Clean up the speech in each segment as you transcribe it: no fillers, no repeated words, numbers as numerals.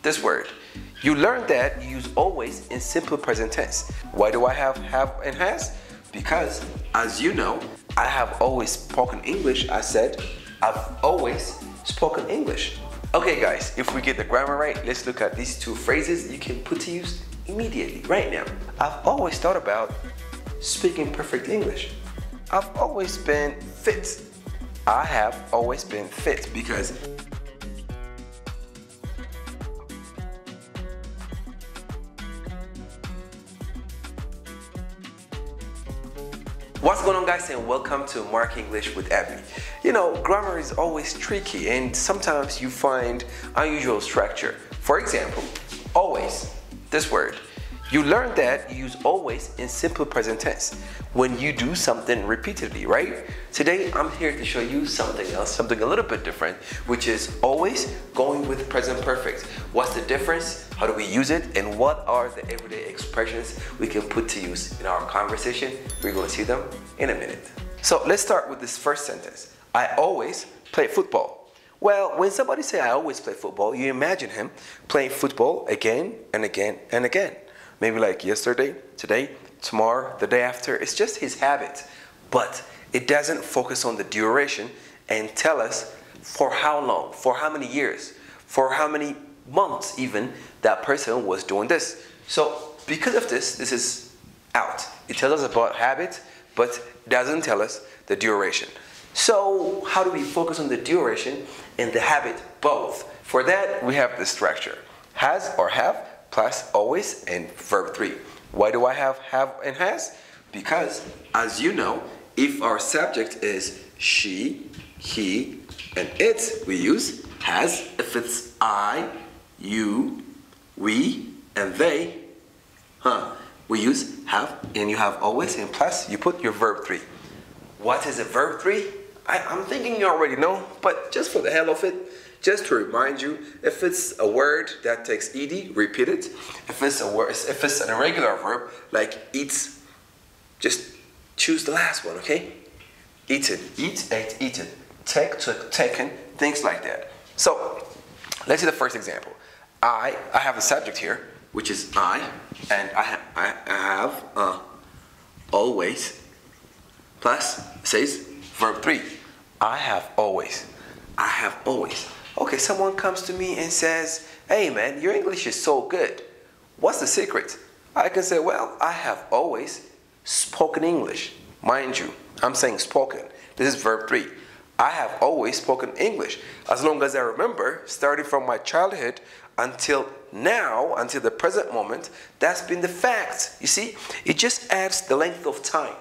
this word. You learned that you use always in simple present tense. Why do I have, and has? Because, as you know, I have always spoken English. I said, I've always spoken English. Okay guys, if we get the grammar right, let's look at these two phrases you can put to use immediately, right now. I've always thought about speaking perfect English. I've always been fit. I have always been fit because What's going on, guys, and welcome to Mark English with Abby. You know, grammar is always tricky and sometimes you find unusual structure. For example, always, this word. You learned that you use always in simple present tense when you do something repeatedly, right? Today, I'm here to show you something else, something a little bit different, which is always going with present perfect. What's the difference? How do we use it? And what are the everyday expressions we can put to use in our conversation? We're going to see them in a minute. So let's start with this first sentence. I always play football. Well, when somebody says I always play football, you imagine him playing football again and again and again. Maybe like yesterday, today, tomorrow, the day after. It's just his habit. But it doesn't focus on the duration and tell us for how long, for how many years, for how many months even that person was doing this. So because of this, this is out. It tells us about habit, but doesn't tell us the duration. So how do we focus on the duration and the habit both? For that, we have the structure. Has or have plus always and verb 3. Why do I have, and has? Because, as you know, if our subject is she, he, and it, we use has. If it's I, you, we, and they, we use have, and you have always, and plus you put your verb 3. What is a verb 3? I'm thinking you already know, but just for the hell of it, just to remind you, if it's a word that takes ed, repeat it. If it's an irregular verb like eats, just choose the last one, okay? Eaten, eat, ate, eaten, take, took, taken, things like that. So let's see the first example. I have a subject here, which is I, and I have always plus says verb 3. I have always. I have always. Okay, someone comes to me and says, hey man, your English is so good. What's the secret? I can say, well, I have always spoken English. Mind you, I'm saying spoken. This is verb 3. I have always spoken English. As long as I remember, starting from my childhood until now, until the present moment, that's been the fact. You see, it just adds the length of time.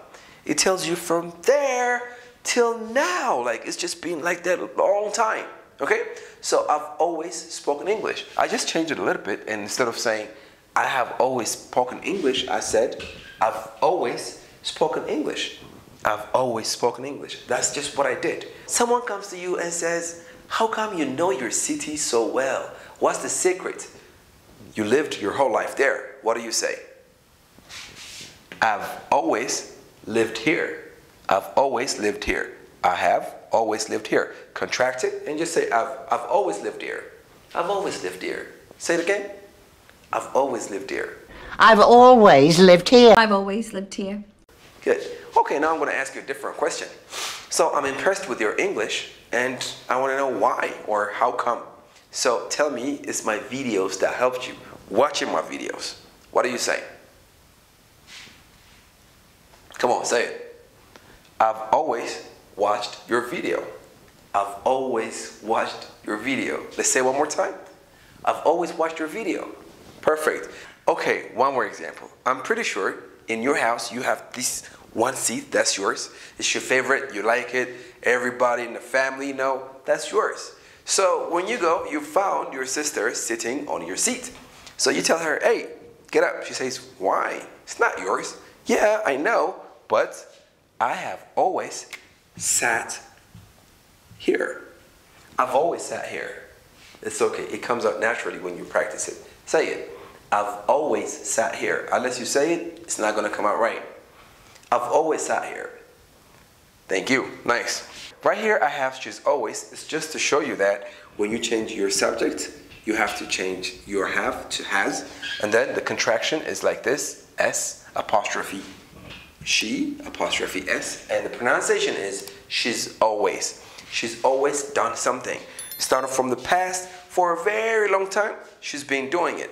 It tells you from there till now, like it's just been like that a long time. Okay, so I've always spoken English. I just changed it a little bit, and instead of saying I have always spoken English, I said I've always spoken English. I've always spoken English. That's just what I did. Someone comes to you and says, how come you know your city so well? What's the secret? You lived your whole life there. What do you say? I've always lived here. I've always lived here. I have always lived here. Contract it and just say, I've always lived here. I've always lived here. Say it again. I've always lived here. I've always lived here. I've always lived here. Good. Okay, now I'm going to ask you a different question. So I'm impressed with your English and I want to know why or how come. So tell me, it's my videos that helped you watching my videos. What do you say? Come on, say it. I've always watched your video. I've always watched your video. Let's say it one more time. I've always watched your video. Perfect. Okay, one more example. I'm pretty sure in your house you have this one seat, that's yours. It's your favorite, you like it. Everybody in the family know that's yours. So when you go, you found your sister sitting on your seat. So you tell her, hey, get up. She says, why? It's not yours. Yeah, I know, but I have always sat here. I've always sat here. It's okay. It comes out naturally when you practice it. Say it. I've always sat here. Unless you say it, it's not going to come out right. I've always sat here. Thank you. Nice. Right here I have she's always. It's just to show you that when you change your subject, you have to change your have to has. And then the contraction is like this, S apostrophe she apostrophe S. And the pronunciation is she's always. She's always done something. Started from the past for a very long time, she's been doing it.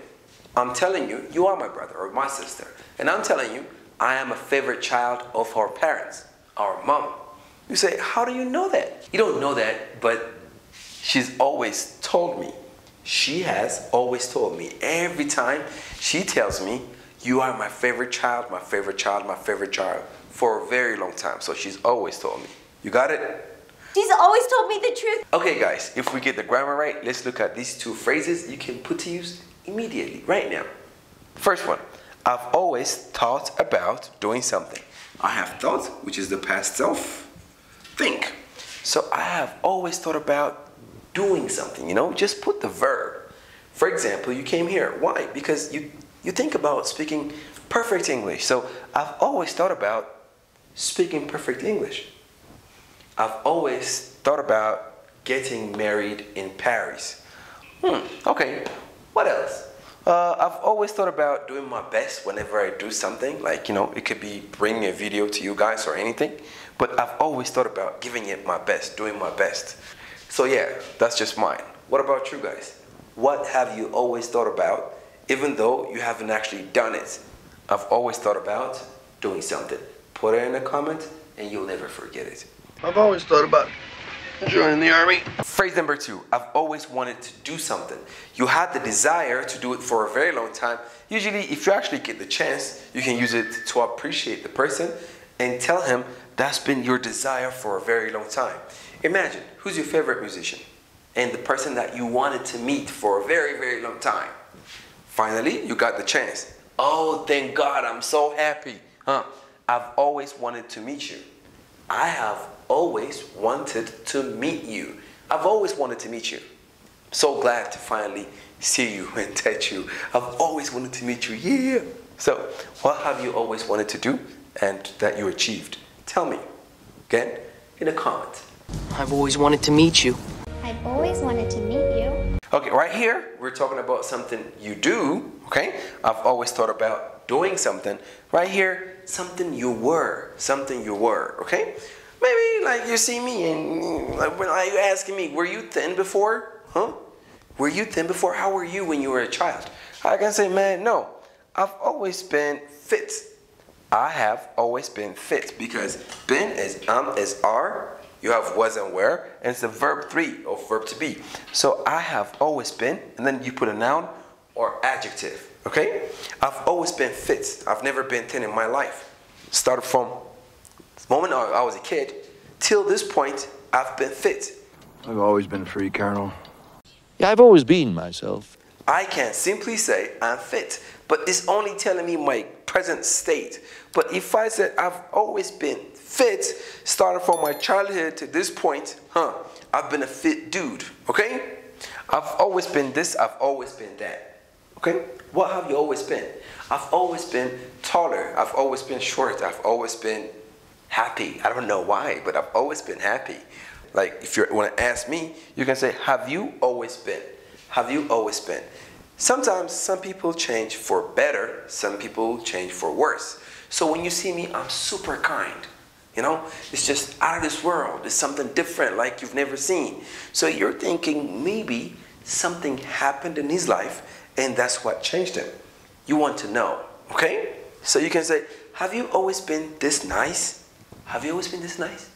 I'm telling you, you are my brother or my sister. And I'm telling you, I am a favorite child of our parents, our mom. You say, how do you know that? You don't know that, but she's always told me. She has always told me. Every time she tells me, you are my favorite child, my favorite child, my favorite child, for a very long time. So she's always told me. You got it? She's always told me the truth. Okay guys, if we get the grammar right, let's look at these two phrases you can put to use immediately, right now. First one, I've always thought about doing something. I have thought, which is the past self, think. So I have always thought about doing something, you know, just put the verb. For example, you came here. Why? Because you think about speaking perfect English. So I've always thought about speaking perfect English. I've always thought about getting married in Paris. Okay, what else? I've always thought about doing my best whenever I do something. Like, you know, it could be bringing a video to you guys or anything. But I've always thought about giving it my best, doing my best. So yeah, that's just mine. What about you guys? What have you always thought about, even though you haven't actually done it? I've always thought about doing something. Put it in a comment and you'll never forget it. I've always thought about joining the army. Phrase number 2, I've always wanted to do something. You had the desire to do it for a very long time. Usually, if you actually get the chance, you can use it to appreciate the person and tell him that's been your desire for a very long time. Imagine, who's your favorite musician? And the person that you wanted to meet for a very, very long time. Finally, you got the chance. Oh, thank God, I'm so happy. I've always wanted to meet you. I have always wanted to meet you. I've always wanted to meet you. So glad to finally see you and touch you. I've always wanted to meet you, yeah. So, what have you always wanted to do and that you achieved? Tell me, again, in a comment. I've always wanted to meet you. I've always wanted to meet you. Okay, right here, we're talking about something you do, okay? I've always thought about doing something. Right here, something you were, okay? Maybe like you see me and like, when you asking me, were you thin before? Were you thin before? How were you when you were a child? I can say, man, no. I've always been fit. I have always been fit because been is are. You have was and were, and it's the verb 3 of verb to be. So I have always been, and then you put a noun or adjective, okay? I've always been fit. I've never been thin in my life. Started from the moment I was a kid till this point, I've been fit. I've always been free, Colonel. Yeah, I've always been myself. I can simply say I'm fit, but it's only telling me my present state. But if I said I've always been fit, starting from my childhood to this point, I've been a fit dude, okay? I've always been this, I've always been that, okay? What have you always been? I've always been taller, I've always been short, I've always been happy. I don't know why, but I've always been happy. Like if you want to ask me, you can say, have you always been? Have you always been? Sometimes some people change for better, some people change for worse. So when you see me, I'm super kind. You know, it's just out of this world. It's something different like you've never seen. So you're thinking maybe something happened in his life and that's what changed him. You want to know, okay? So you can say, have you always been this nice? Have you always been this nice?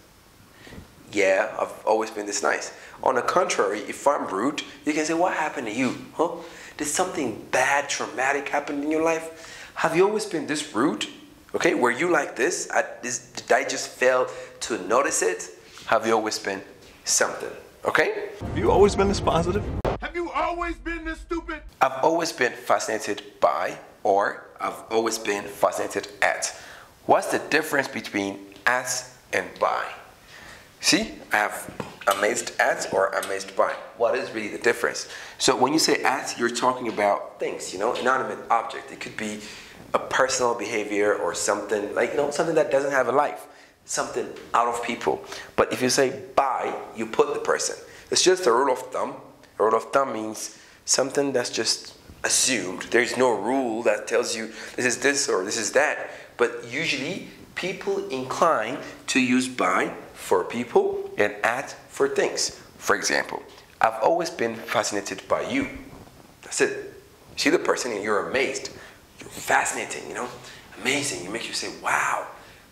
Yeah, I've always been this nice. On the contrary, if I'm rude, you can say, what happened to you? Did something bad, traumatic happen in your life? Have you always been this rude? Okay, were you like this? Did I just fail to notice it? Have you always been something? Okay? Have you always been this positive? Have you always been this stupid? I've always been fascinated by, or I've always been fascinated at. What's the difference between at and by? See, I have amazed at or amazed by. What is really the difference? So when you say at, you're talking about things, you know, inanimate object. It could be a personal behavior or something like, you know, something that doesn't have a life, something out of people. But if you say by, you put the person. It's just a rule of thumb. A rule of thumb means something that's just assumed. There's no rule that tells you this is this or this is that. But usually people incline to use by for people and at for things. For example, I've always been fascinated by you. That's it. You see the person and you're amazed. You're fascinating, you know? Amazing. It makes you say, wow,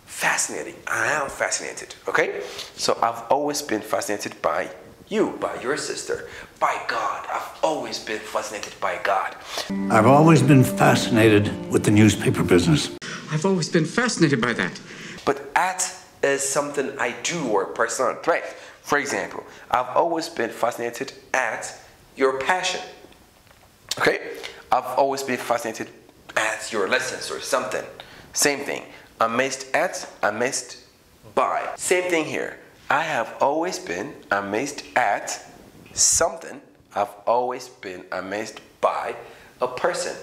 fascinating. I am fascinated, okay? So I've always been fascinated by you, by your sister, by God. I've always been fascinated by God. I've always been fascinated with the newspaper business. I've always been fascinated by that. But at is something I do or a personal trait. For example, I've always been fascinated at your passion. Okay? I've always been fascinated at your lessons or something. Same thing. Amazed at, amazed by. Same thing here. I have always been amazed at something. I've always been amazed by a person.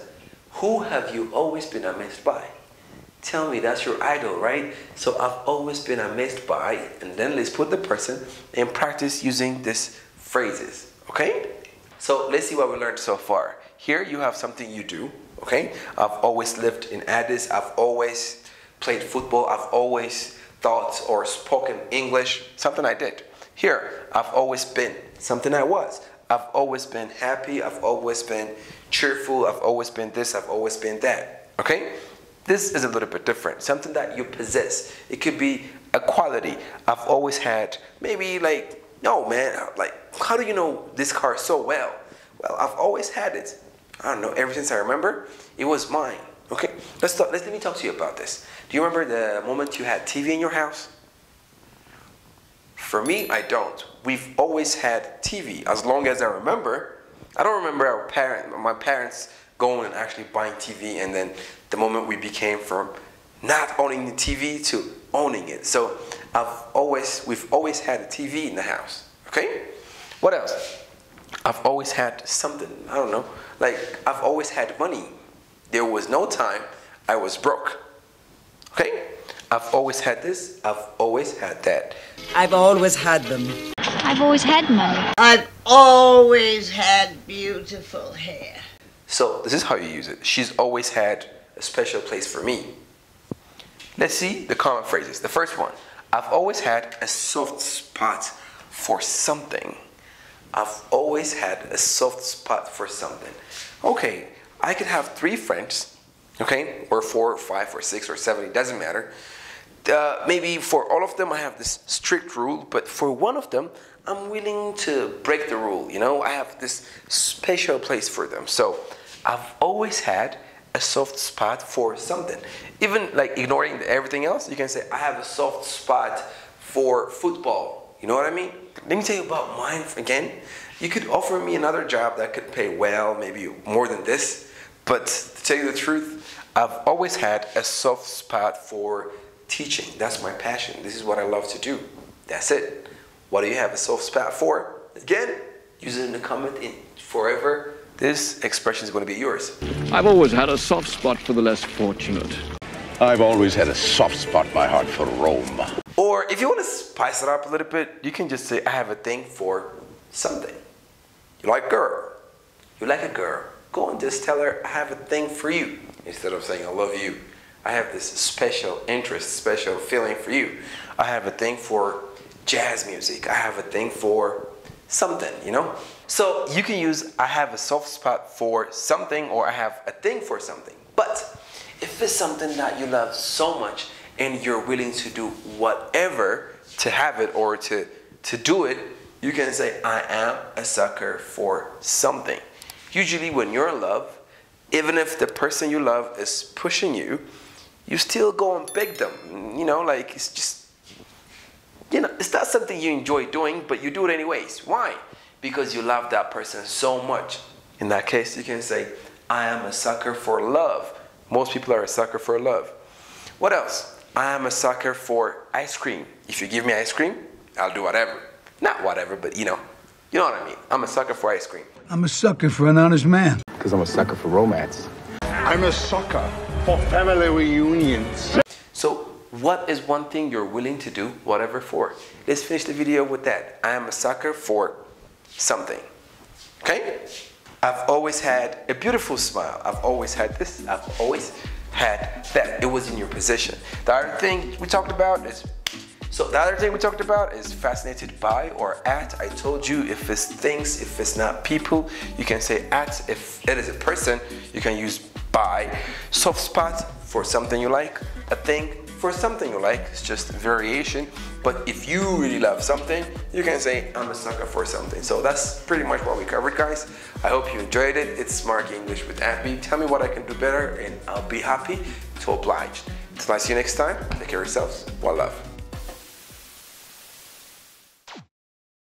Who have you always been amazed by? Tell me, that's your idol, right? So I've always been amazed by, and then let's put the person and practice using these phrases, okay? So let's see what we learned so far. Here you have something you do, okay? I've always lived in Addis. I've always played football. I've always thought or spoken English, something I did. Here, I've always been, something I was. I've always been happy. I've always been cheerful. I've always been this. I've always been that, okay? This is a little bit different, something that you possess. It could be a quality. I've always had, maybe like, no man, like, how do you know this car so well? Well, I've always had it. I don't know, ever since I remember, it was mine. Okay, let me talk to you about this. Do you remember the moment you had TV in your house? For me, I don't. We've always had TV, as long as I remember. I don't remember my parents going and actually buying TV, and then the moment we became from not owning the TV to owning it. So we've always had a TV in the house, okay? What else? I've always had something, I don't know, like I've always had money. There was no time I was broke, okay? I've always had this, I've always had that. I've always had them. I've always had money. I've always had beautiful hair. So this is how you use it. She's always had a special place for me. Let's see the common phrases. The first one, I've always had a soft spot for something. I've always had a soft spot for something. Okay, I could have 3 friends, okay, or 4 or 5 or 6 or 7, it doesn't matter. Maybe for all of them I have this strict rule, but for one of them, I'm willing to break the rule, you know? I have this special place for them. So I've always had a soft spot for something. Even like ignoring everything else, you can say, I have a soft spot for football. You know what I mean? Let me tell you about mine again. You could offer me another job that could pay well, maybe more than this. But to tell you the truth, I've always had a soft spot for teaching. That's my passion. This is what I love to do. That's it. What do you have a soft spot for? Again, use it in the comment in forever. This expression is going to be yours. I've always had a soft spot for the less fortunate. I've always had a soft spot in my heart for Rome. Or if you want to spice it up a little bit, you can just say, I have a thing for something. You like girl. You like a girl. Go and just tell her, I have a thing for you. Instead of saying, I love you. I have this special interest, special feeling for you. I have a thing for jazz music. I have a thing for something, you know? So you can use, I have a soft spot for something, or I have a thing for something. But if it's something that you love so much and you're willing to do whatever to have it or to do it, you can say, I am a sucker for something. Usually when you're in love, even if the person you love is pushing you, you still go and beg them. You know, like it's just, you know, it's not something you enjoy doing, but you do it anyways. Why? Because you love that person so much. In that case, you can say, I am a sucker for love. Most people are a sucker for love. What else? I am a sucker for ice cream. If you give me ice cream, I'll do whatever. Not whatever, but you know what I mean. I'm a sucker for ice cream. I'm a sucker for an honest man. Because I'm a sucker for romance. I'm a sucker for family reunions. So what is one thing you're willing to do whatever for? Let's finish the video with that. I am a sucker for something. Okay? I've always had a beautiful smile. I've always had this. I've always had that. It was in your position. The other thing we talked about is fascinated by or at. I told you if it's things, if it's not people, you can say at. If it is a person, you can use by. Soft spot for something you like. A thing for something you like. It's just variation. But if you really love something, you can say I'm a sucker for something. So that's pretty much what we covered, guys. I hope you enjoyed it. It's Smart English with Abby. Tell me what I can do better and I'll be happy to oblige. Until I see you next time, take care of yourselves. One love.